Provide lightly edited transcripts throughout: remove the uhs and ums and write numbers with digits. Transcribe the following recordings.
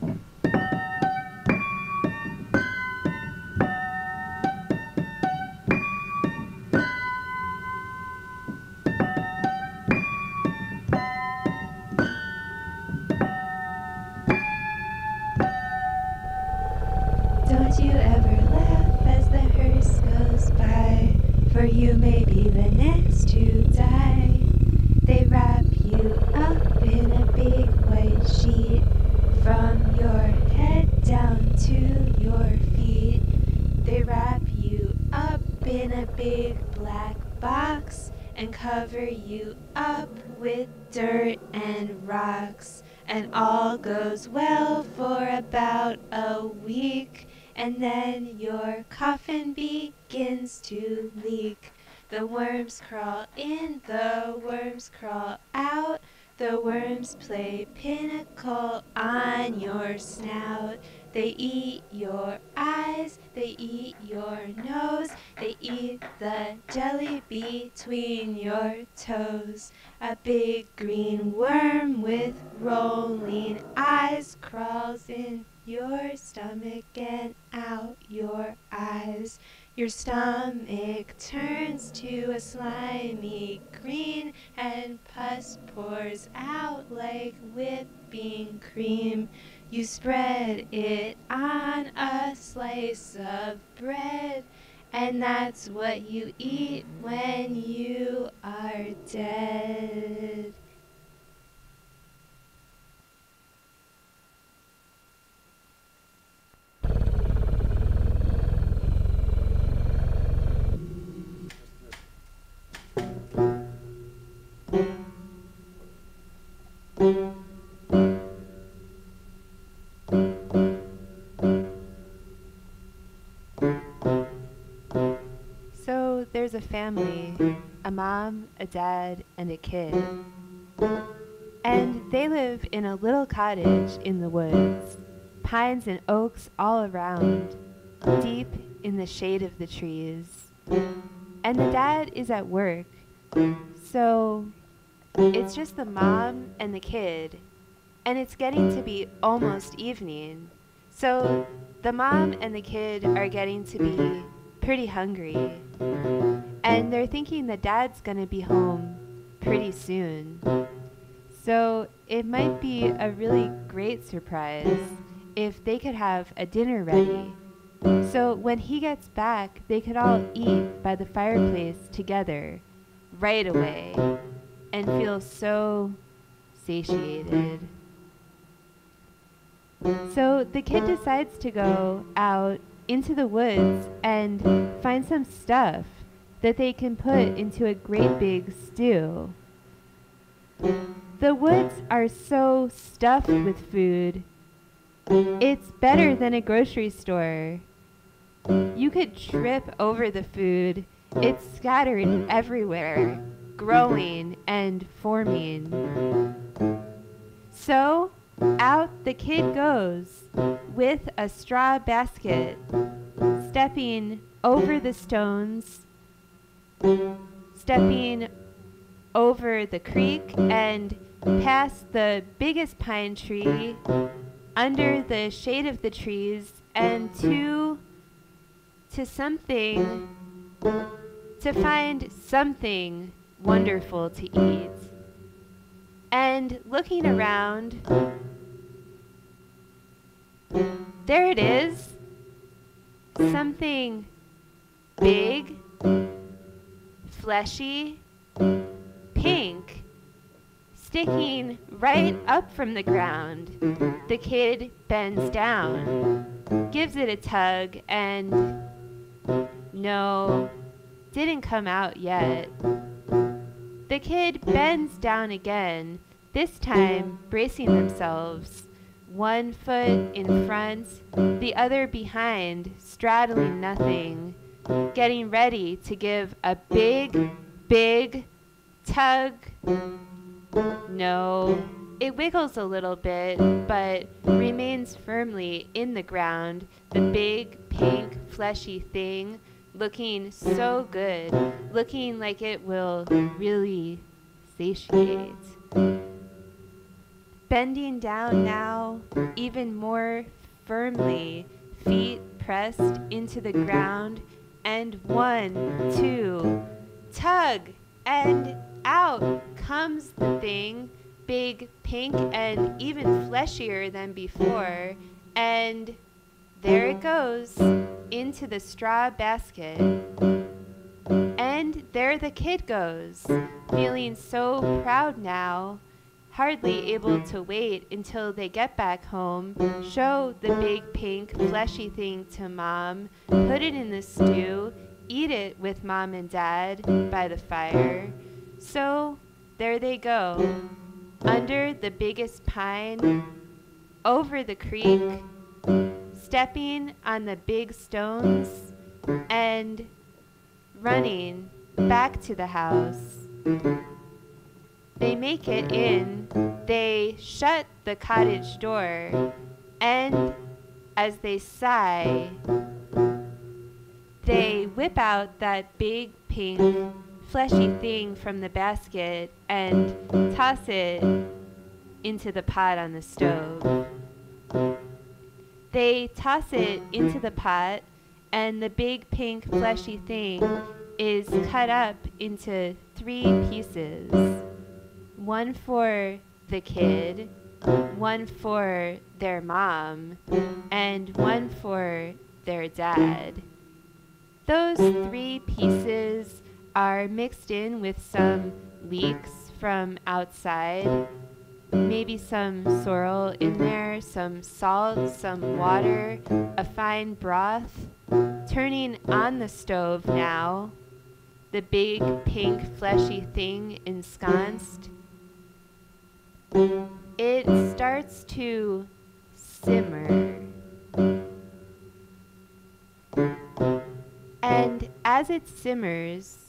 Don't you ever laugh as the hearse goes by, for you may be the next to die. They wrap you up in a big white sheet, from your head down to your feet. They wrap you up in a big black box and cover you up with dirt and rocks. And all goes well for about a week, and then your coffin begins to leak. The worms crawl in, the worms crawl out. The worms play pinnacle on your snout. They eat your eyes, they eat your nose, they eat the jelly between your toes. A big green worm with rolling eyes crawls in your stomach and out your eyes. Your stomach turns to a slimy green, and pus pours out like whipping cream. You spread it on a slice of bread, and that's what you eat when you are dead. So there's a family, a mom, a dad, and a kid. And they live in a little cottage in the woods, pines and oaks all around, deep in the shade of the trees. And the dad is at work, so it's just the mom and the kid, and it's getting to be almost evening. So the mom and the kid are getting to be pretty hungry, and they're thinking the dad's gonna be home pretty soon. So it might be a really great surprise if they could have a dinner ready. So when he gets back, they could all eat by the fireplace together right away and feel so satiated. So the kid decides to go out into the woods and find some stuff that they can put into a great big stew. The woods are so stuffed with food, it's better than a grocery store. You could trip over the food. It's scattered everywhere, growing and forming. So out the kid goes with a straw basket, stepping over the stones, stepping over the creek and past the biggest pine tree, under the shade of the trees, and to something, to find something wonderful to eat. And looking around, there it is, something big, fleshy, pink, sticking right up from the ground. The kid bends down, gives it a tug, and no, didn't come out yet. The kid bends down again, this time bracing themselves, one foot in front, the other behind, straddling nothing, getting ready to give a big, big tug. No, it wiggles a little bit, but remains firmly in the ground, the big, pink, fleshy thing, looking so good, looking like it will really satiate. bending down now even more firmly, feet pressed into the ground, and 1, 2, tug, and out comes the thing, big, pink, and even fleshier than before, and there it goes into the straw basket. And there the kid goes, feeling so proud now, hardly able to wait until they get back home, show the big pink fleshy thing to Mom, put it in the stew, eat it with Mom and Dad by the fire. So there they go, under the biggest pine, over the creek, stepping on the big stones, and running back to the house. They make it in, they shut the cottage door, and as they sigh, they whip out that big pink fleshy thing from the basket and toss it into the pot on the stove. They toss it into the pot, and the big pink fleshy thing is cut up into 3 pieces. 1 for the kid, 1 for their mom, and 1 for their dad. Those 3 pieces are mixed in with some leeks from outside, maybe some sorrel in there, some salt, some water, a fine broth, turning on the stove now, the big pink fleshy thing ensconced. It starts to simmer. And as it simmers,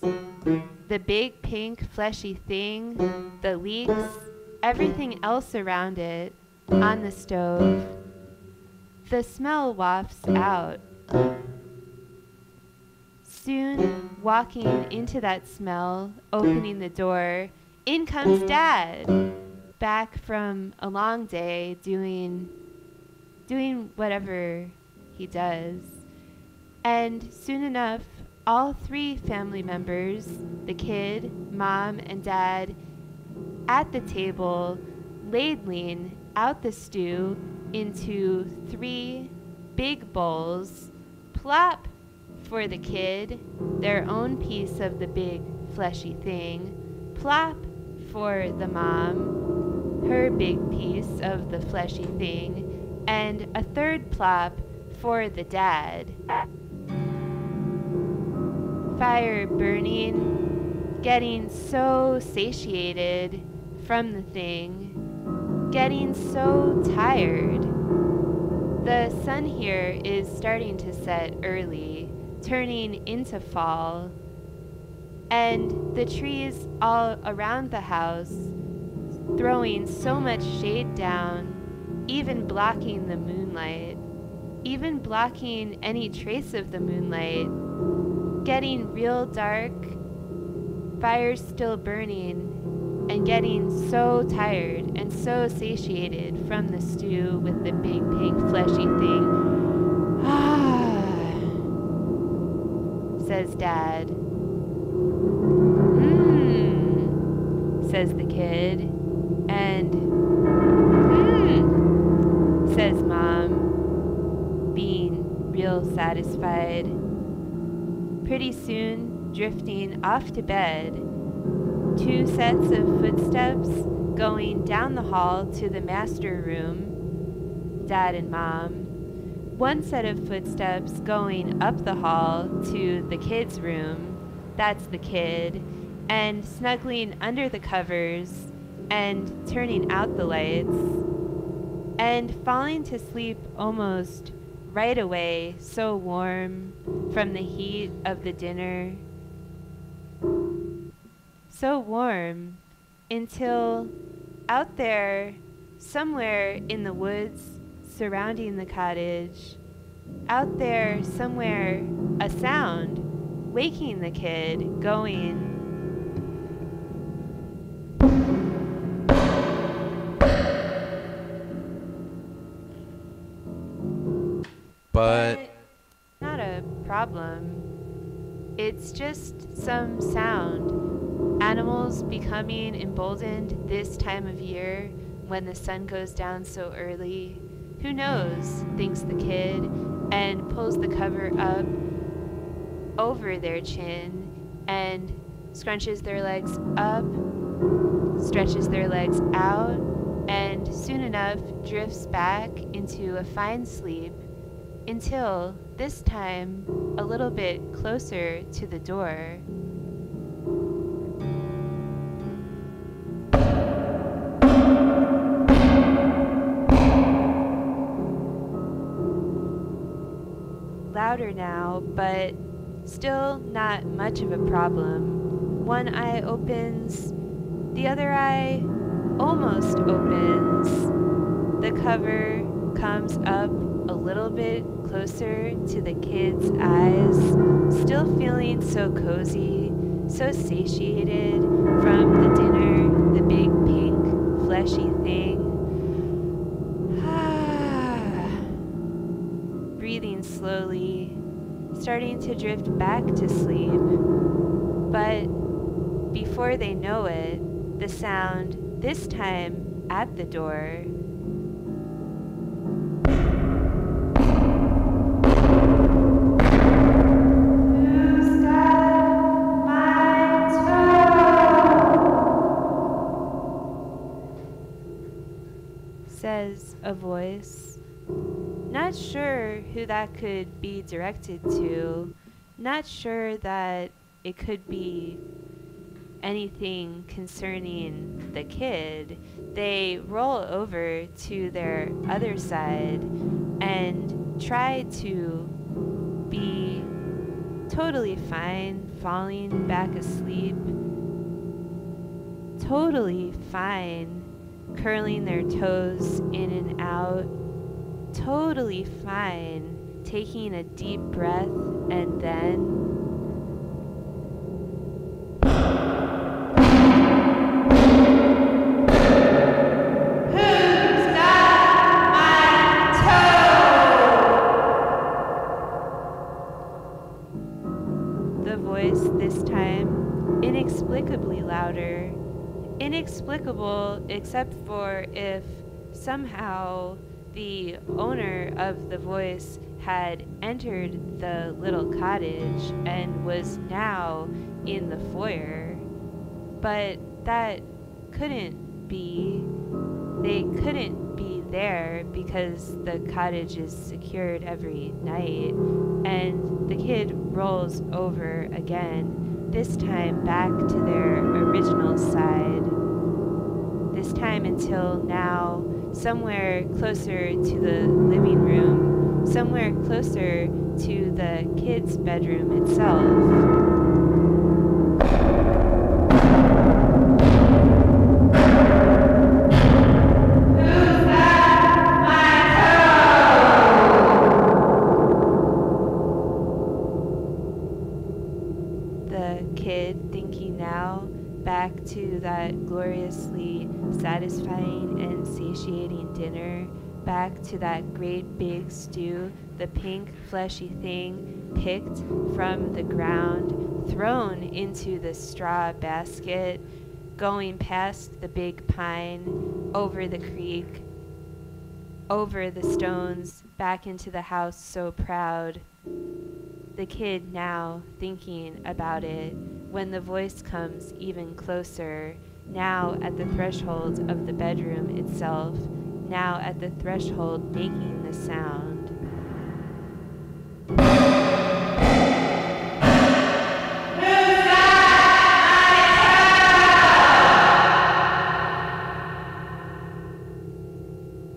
the big pink fleshy thing, the leeks, everything else around it, on the stove, the smell wafts out. Soon, walking into that smell, opening the door, in comes Dad, back from a long day doing whatever he does. And soon enough, all 3 family members, the kid, Mom, and Dad, at the table, ladling out the stew into 3 big bowls, plop for the kid, their own piece of the big fleshy thing, plop for the mom, her big piece of the fleshy thing, and a 3rd plop for the dad. Fire burning, getting so satiated from the thing, getting so tired. The sun here is starting to set early, turning into fall, and the trees all around the house throwing so much shade down, even blocking the moonlight, even blocking any trace of the moonlight, getting real dark, fires still burning, and getting so tired and so satiated from the stew with the big pink fleshy thing. Ah, says Dad. Says the kid. And says Mom, being real satisfied. Pretty soon, drifting off to bed, 2 sets of footsteps going down the hall to the master room, Dad and Mom. 1 set of footsteps going up the hall to the kids' room, that's the kid, and snuggling under the covers and turning out the lights, and falling to sleep almost right away, so warm from the heat of the dinner. So warm until out there, somewhere in the woods surrounding the cottage, out there somewhere, a sound waking the kid, going, but... Not a problem. It's just some sound. Animals becoming emboldened this time of year when the sun goes down so early. Who knows, thinks the kid, and pulls the cover up over their chin and scrunches their legs up, stretches their legs out, and soon enough drifts back into a fine sleep until, this time, a little bit closer to the door. Louder now, but still not much of a problem. One eye opens, the other eye almost opens. The cover comes up a little bit closer to the kid's eyes, still feeling so cozy, so satiated from the dinner, the big pink fleshy thing. Breathing slowly, starting to drift back to sleep. But before they know it, the sound, this time at the door, says a voice. Not sure who that could be directed to. Not sure that it could be anything concerning the kid. They roll over to their other side and try to be totally fine, falling back asleep. Totally fine, curling their toes in and out. Totally fine, taking a deep breath, and then who's got my toe? The voice this time inexplicably louder. Inexplicable except for if somehow the owner of the voice had entered the little cottage and was now in the foyer. But that couldn't be. They couldn't be there because the cottage is secured every night. And the kid rolls over again, this time back to their original side. This time until now, somewhere closer to the living room, somewhere closer to the kid's bedroom itself. Back to that gloriously satisfying and satiating dinner, back to that great big stew, the pink fleshy thing picked from the ground, thrown into the straw basket, going past the big pine, over the creek, over the stones, back into the house so proud. The kid now thinking about it when the voice comes even closer, now at the threshold of the bedroom itself, now at the threshold making the sound.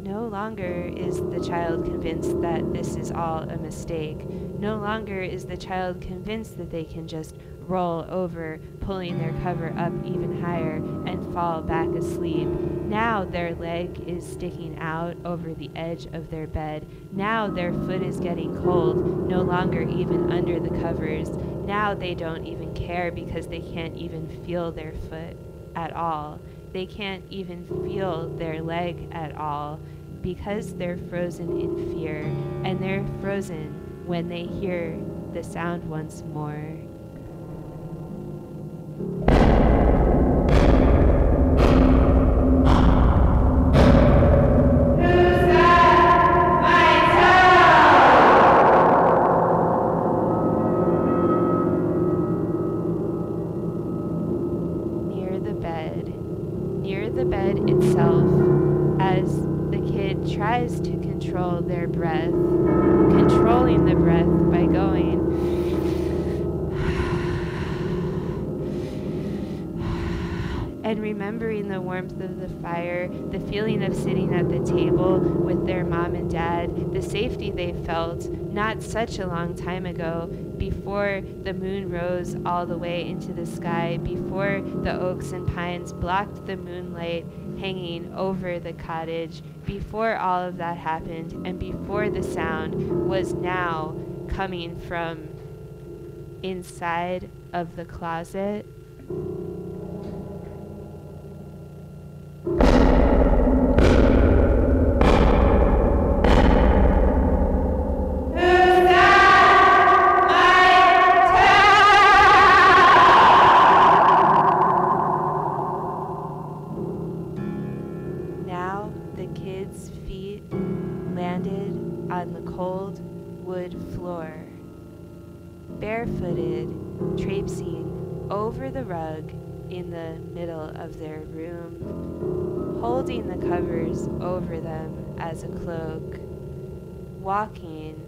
No longer is the child convinced that this is all a mistake. No longer is the child convinced that they can just roll over, pulling their cover up even higher and fall back asleep. Now their leg is sticking out over the edge of their bed. Now their foot is getting cold, no longer even under the covers. Now they don't even care because they can't even feel their foot at all. They can't even feel their leg at all because they're frozen in fear, and they're frozen when they hear the sound once more. Near the bed itself, as the kid tries to control their breath, controlling the breath by going and remembering the warmth of the fire, the feeling of sitting at the table with their mom and dad, the safety they felt not such a long time ago, before the moon rose all the way into the sky, before the oaks and pines blocked the moonlight hanging over the cottage, before all of that happened, and before the sound was now coming from inside of the closet. Now the kids' feet landed on the cold wood floor, barefooted, traipsing over the rug in the middle of their room, holding the covers over them as a cloak, walking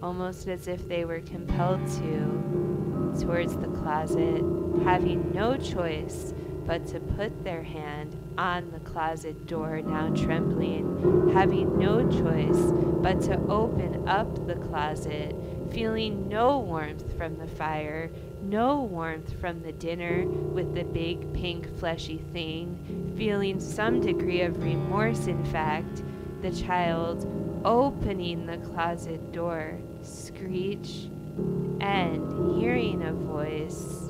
almost as if they were compelled to towards the closet, having no choice but to put their hand on the closet door, now trembling, having no choice but to open up the closet, feeling no warmth from the fire, no warmth from the dinner with the big pink fleshy thing, feeling some degree of remorse, in fact, the child opening the closet door, screech, and hearing a voice.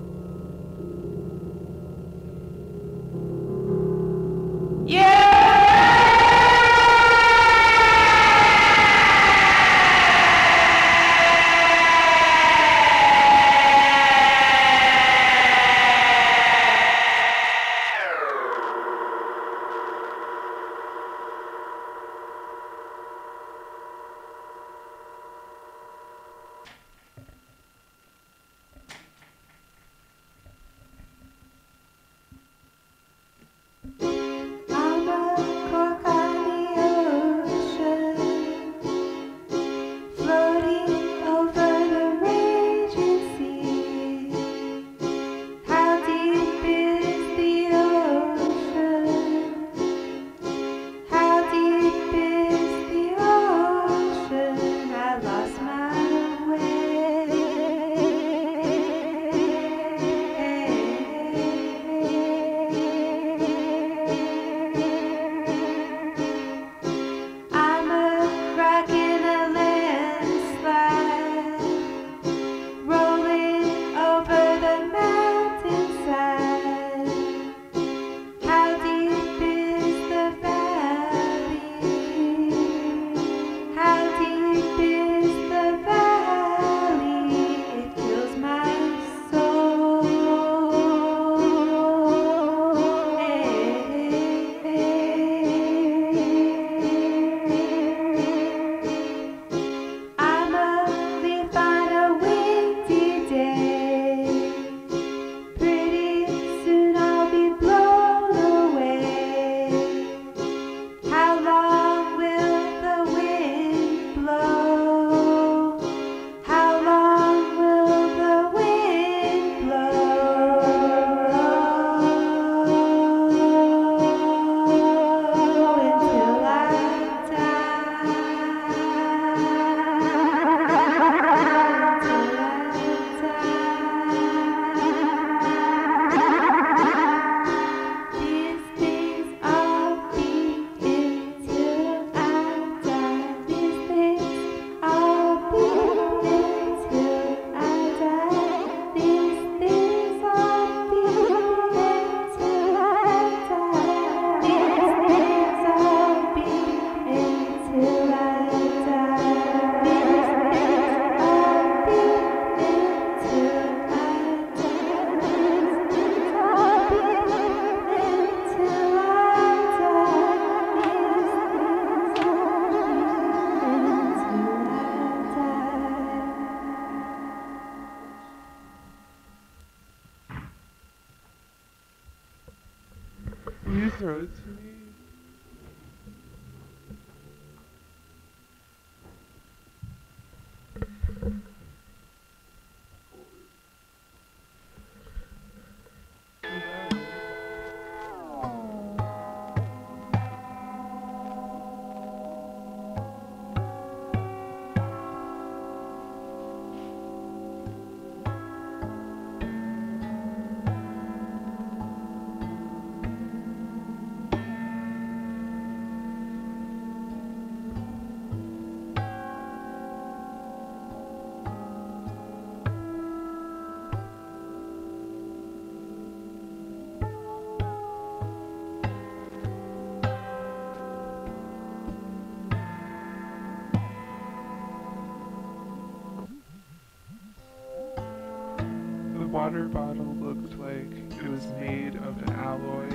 water bottle looked like it was made of an alloy,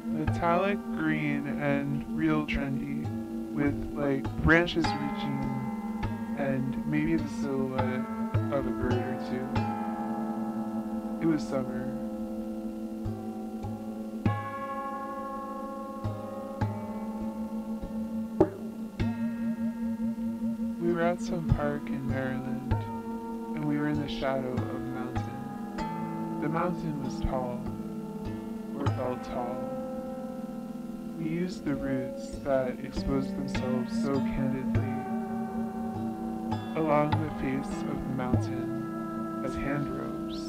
metallic green and real trendy, with like branches reaching and maybe the silhouette of a bird or two. It was summer. We were at some park in Maryland, and we were in the shadow of a mountain. The mountain was tall, or felt tall. We used the roots that exposed themselves so candidly along the face of the mountain as hand ropes,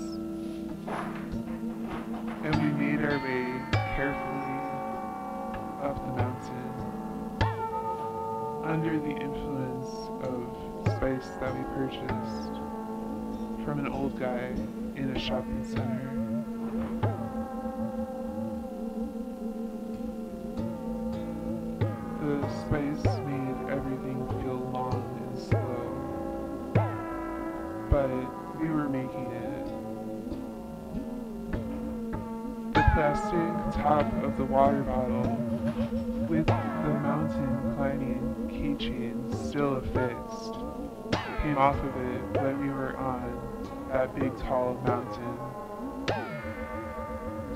and we made our way carefully up the mountain under the influence of spice that we purchased from an old guy in a shopping center. The spice made everything feel long and slow, but we were making it. The plastic top of the water bottle with the mountain climbing keychain still affixed came off of it when we were on that big tall mountain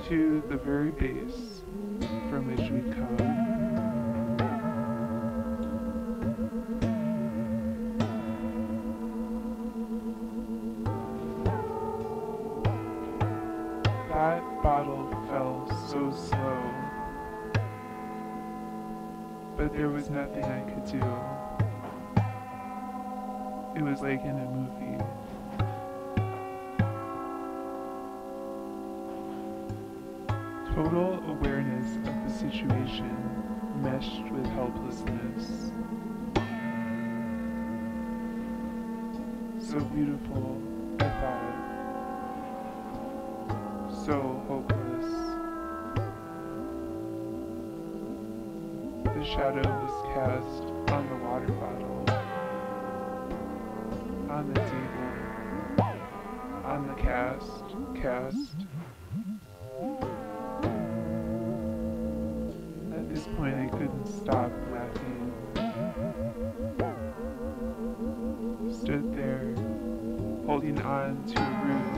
to the very base from which we'd come. That bottle fell so slow, but there was nothing I could do. It was like in a movie. Total awareness of the situation meshed with helplessness. So beautiful, I thought. So hopeless. The shadow was cast on the water bottle, on the table, on the cast. At this point I couldn't stop laughing. Stood there, holding on to a root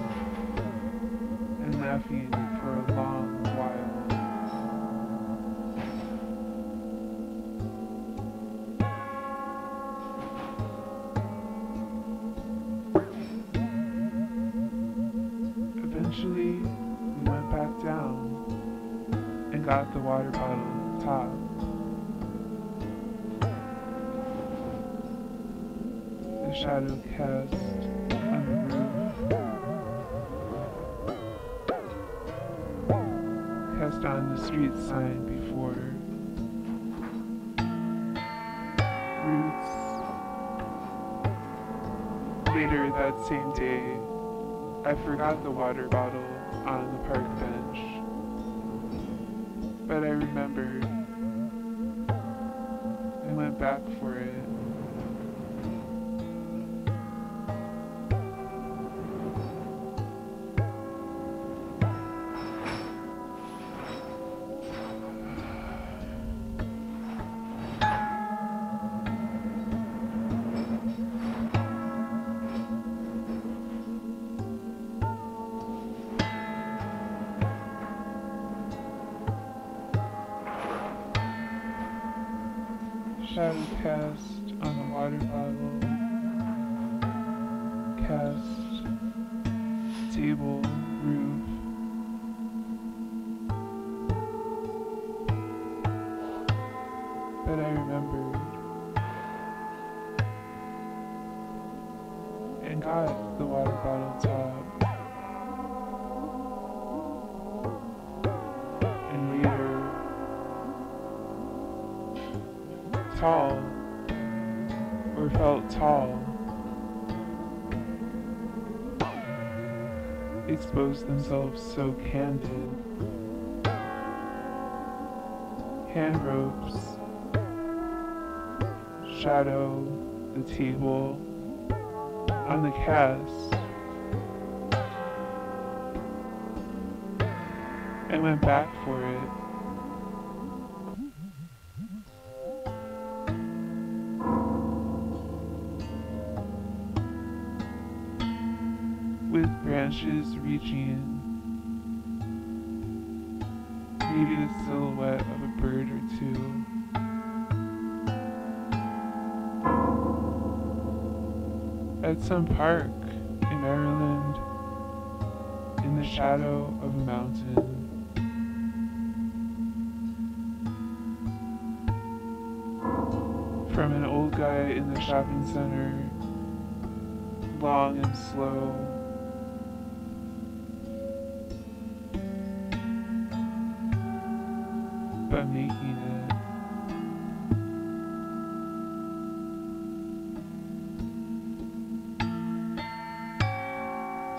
and laughing for a long while. Eventually, we went back down and got the water bottle top. The shadow cast on the roof, cast on the street sign before. Roots. Later that same day, I forgot the water bottle on the park bench, but I remembered and went back for it. Shadow cast on the water bottle, cast, table, roof. But I remembered and got the water bottle top. And later, tall, or felt tall, exposed themselves so candid. Hand ropes, shadow, the table, on the cast, I went back for it. With branches reaching, maybe the silhouette of a bird or two. At some park in Maryland, in the shadow of a mountain. From an old guy in the shopping center, long and slow. But making it.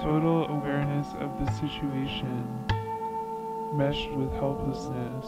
Total awareness of the situation, meshed with helplessness.